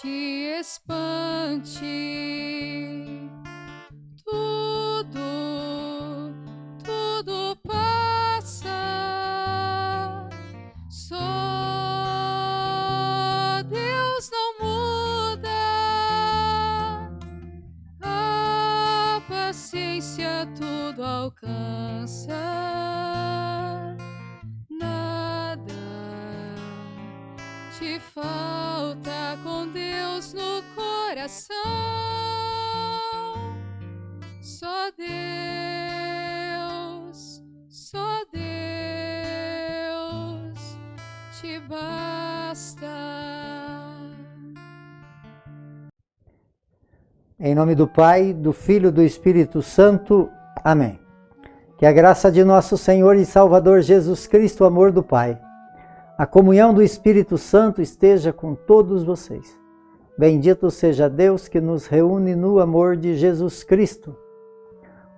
te espante. Tudo passa. Só Deus não muda. A paciência tudo alcança. Nada te falta com Deus no coração. Só Deus te basta. Em nome do Pai, do Filho e do Espírito Santo. Amém. Que a graça de nosso Senhor e Salvador Jesus Cristo, o amor do Pai, a comunhão do Espírito Santo esteja com todos vocês. Bendito seja Deus que nos reúne no amor de Jesus Cristo.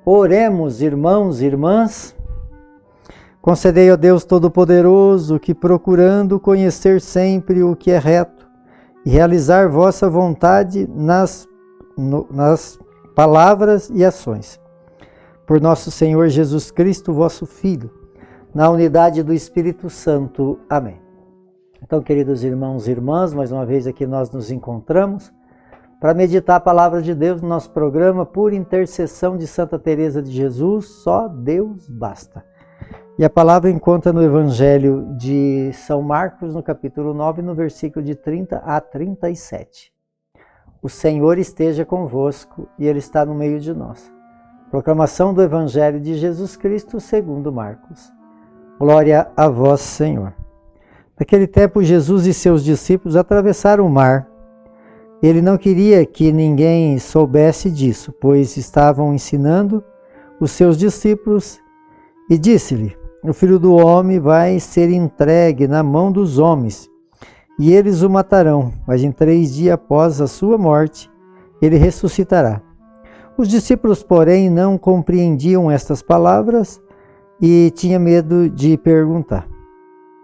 Oremos, irmãos e irmãs. Concedei a Deus Todo-Poderoso que, procurando conhecer sempre o que é reto e realizar vossa vontade nas palavras e ações, por nosso Senhor Jesus Cristo, vosso Filho, na unidade do Espírito Santo. Amém. Então, queridos irmãos e irmãs, mais uma vez aqui nós nos encontramos para meditar a palavra de Deus no nosso programa por intercessão de Santa Teresa de Jesus, só Deus basta. E a palavra encontra no Evangelho de São Marcos, no capítulo 9, no versículo de 30 a 37. O Senhor esteja convosco e Ele está no meio de nós. Proclamação do Evangelho de Jesus Cristo segundo Marcos. Glória a vós, Senhor. Naquele tempo, Jesus e seus discípulos atravessaram o mar. Ele não queria que ninguém soubesse disso, pois estavam ensinando os seus discípulos, e disse-lhe: o Filho do Homem vai ser entregue na mão dos homens, e eles o matarão, mas em 3 dias após a sua morte, ele ressuscitará. Os discípulos, porém, não compreendiam estas palavras e tinham medo de perguntar.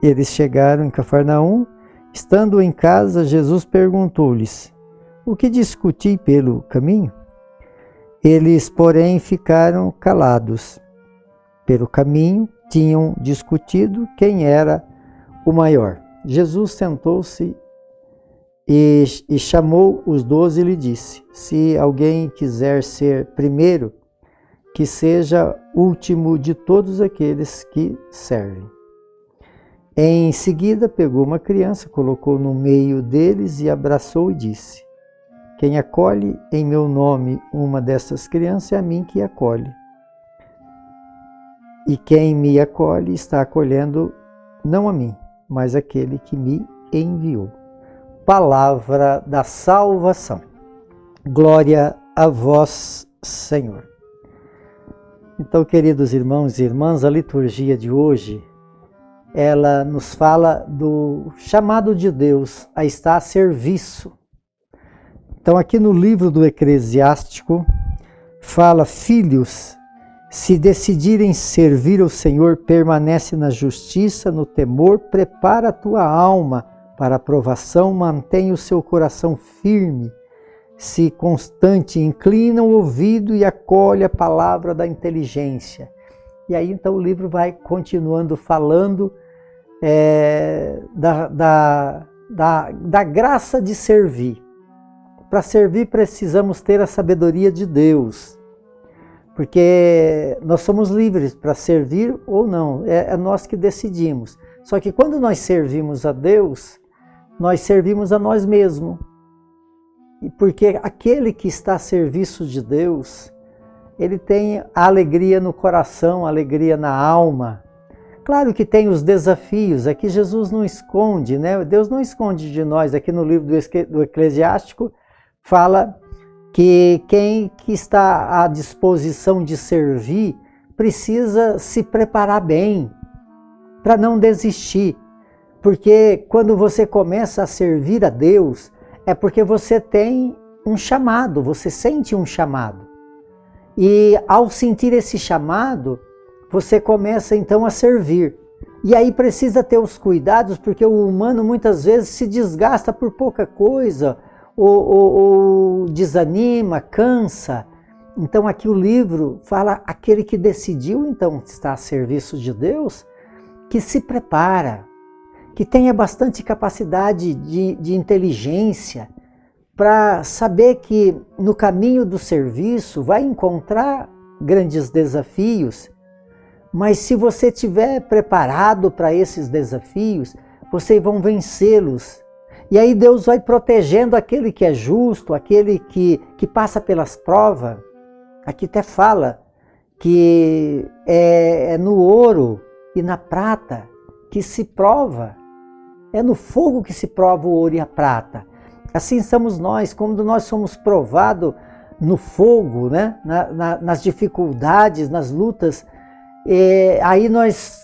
Eles chegaram em Cafarnaum. Estando em casa, Jesus perguntou-lhes: o que discuti pelo caminho? Eles, porém, ficaram calados. Pelo caminho, tinham discutido quem era o maior. Jesus sentou-se e chamou os 12 e lhe disse: se alguém quiser ser primeiro, que seja último de todos aqueles que servem. Em seguida, pegou uma criança, colocou no meio deles e abraçou e disse: quem acolhe em meu nome uma dessas crianças é a mim que acolhe. E quem me acolhe está acolhendo não a mim, mas aquele que me enviou. Palavra da salvação. Glória a vós, Senhor. Então, queridos irmãos e irmãs, a liturgia de hoje, ela nos fala do chamado de Deus a estar a serviço. Então, aqui no livro do Eclesiástico, fala: filhos, se decidirem servir ao Senhor, permanece na justiça, no temor, prepara a tua alma para a provação, mantém o seu coração firme, se constante, inclina o ouvido e acolhe a palavra da inteligência. E aí então o livro vai continuando falando da graça de servir. Para servir precisamos ter a sabedoria de Deus, porque nós somos livres para servir ou não, é nós que decidimos. Só que quando nós servimos a Deus, nós servimos a nós mesmos. E porque aquele que está a serviço de Deus, ele tem a alegria no coração, a alegria na alma. Claro que tem os desafios, aqui Jesus não esconde, né? Deus não esconde de nós. Aqui no livro do Eclesiástico fala que quem que está à disposição de servir precisa se preparar bem para não desistir. Porque quando você começa a servir a Deus, é porque você tem um chamado, você sente um chamado. E ao sentir esse chamado, você começa então a servir. E aí precisa ter os cuidados, porque o humano muitas vezes se desgasta por pouca coisa, ou desanima, cansa. Então aqui o livro fala aquele que decidiu então estar a serviço de Deus, que se prepara, que tenha bastante capacidade de inteligência para saber que no caminho do serviço vai encontrar grandes desafios, mas se você estiver preparado para esses desafios, vocês vão vencê-los. E aí Deus vai protegendo aquele que é justo, aquele que passa pelas provas. Aqui até fala que é no ouro e na prata que se prova. É no fogo que se prova o ouro e a prata. Assim somos nós, quando nós somos provados no fogo, né? Nas dificuldades, nas lutas, aí nós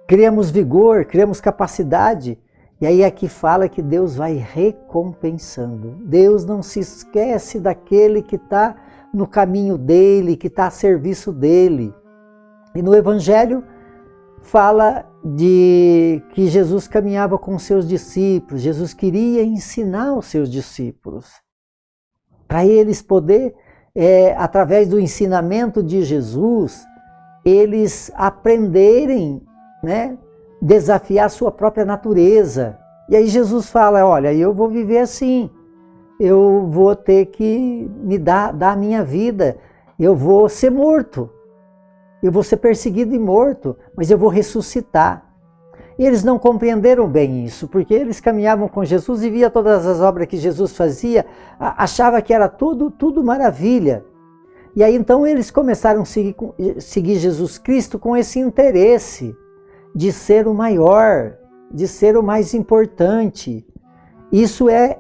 criamos vigor, criamos capacidade. E aí aqui fala que Deus vai recompensando. Deus não se esquece daquele que está no caminho dele, que está a serviço dele. E no Evangelho fala de que Jesus caminhava com seus discípulos. Jesus queria ensinar os seus discípulos, para eles poder, através do ensinamento de Jesus, eles aprenderem, né, desafiar a sua própria natureza. E aí Jesus fala, olha, eu vou viver assim, eu vou ter que me dar a minha vida, eu vou ser morto, eu vou ser perseguido e morto, mas eu vou ressuscitar. E eles não compreenderam bem isso, porque eles caminhavam com Jesus e via todas as obras que Jesus fazia, achava que era tudo maravilha. E aí então eles começaram a seguir Jesus Cristo com esse interesse de ser o maior, de ser o mais importante. Isso é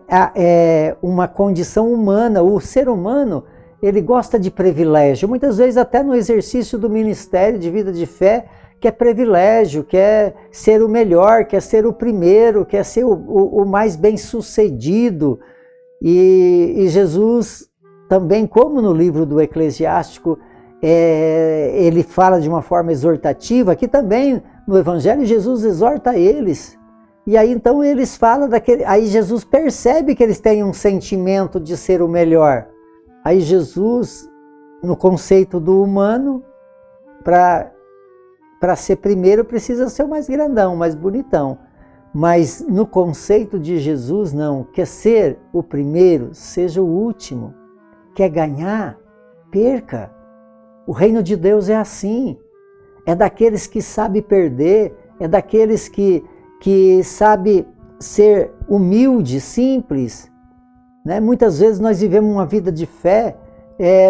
uma condição humana. O ser humano, ele gosta de privilégio. Muitas vezes até no exercício do ministério de vida de fé, quer privilégio, quer ser o melhor, quer ser o primeiro, quer ser o mais bem-sucedido. E Jesus também, como no livro do Eclesiástico, ele fala de uma forma exortativa, aqui também no Evangelho Jesus exorta eles. E aí então eles falam aí Jesus percebe que eles têm um sentimento de ser o melhor. Aí Jesus, no conceito do humano, para ser primeiro precisa ser o mais grandão, o mais bonitão. Mas no conceito de Jesus não, quer ser o primeiro, seja o último. Quer ganhar, perca. O reino de Deus é assim. É daqueles que sabem perder, é daqueles que sabem ser humilde, simples. Né? Muitas vezes nós vivemos uma vida de fé,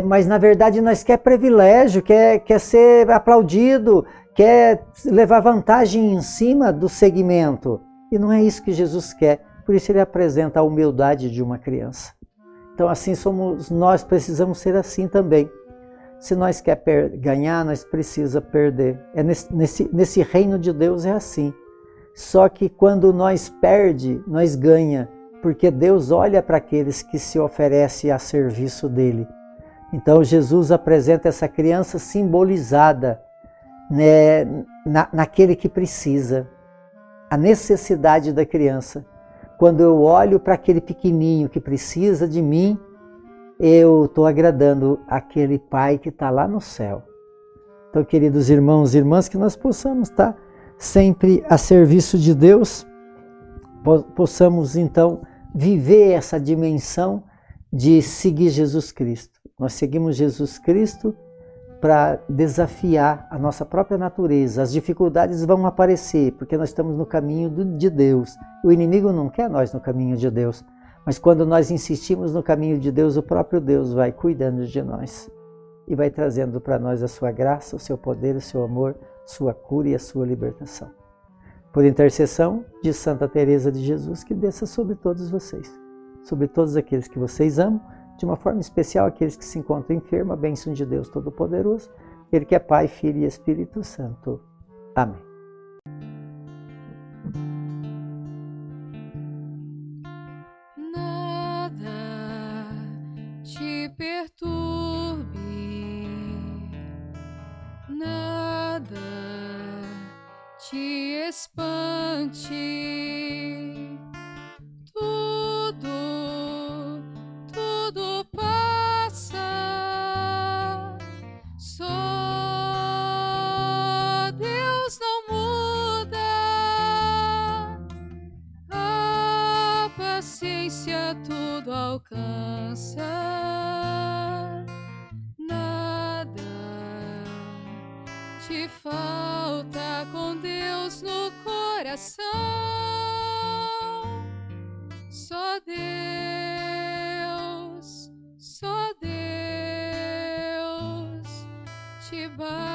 mas na verdade nós quer privilégio, quer ser aplaudido, quer levar vantagem em cima do segmento. E não é isso que Jesus quer. Por isso ele apresenta a humildade de uma criança. Então assim somos nós, precisamos ser assim também. Se nós quer ganhar, nós precisamos perder. Nesse reino de Deus é assim. Só que quando nós perde, nós ganha, porque Deus olha para aqueles que se oferecem a serviço dele. Então Jesus apresenta essa criança simbolizada, né, naquele que precisa, a necessidade da criança. Quando eu olho para aquele pequenininho que precisa de mim, eu estou agradando aquele Pai que está lá no céu. Então, queridos irmãos e irmãs, que nós possamos estar sempre a serviço de Deus, possamos então viver essa dimensão de seguir Jesus Cristo. Nós seguimos Jesus Cristo para desafiar a nossa própria natureza. As dificuldades vão aparecer, porque nós estamos no caminho de Deus. O inimigo não quer nós no caminho de Deus. Mas quando nós insistimos no caminho de Deus, o próprio Deus vai cuidando de nós e vai trazendo para nós a sua graça, o seu poder, o seu amor, sua cura e a sua libertação. Por intercessão de Santa Teresa de Jesus, que desça sobre todos vocês, sobre todos aqueles que vocês amam, de uma forma especial aqueles que se encontram enfermos, a bênção de Deus Todo-Poderoso, Ele que é Pai, Filho e Espírito Santo. Amém. Perturbe, nada te espante, tudo alcança. Nada te falta com Deus no coração. Só Deus te basta.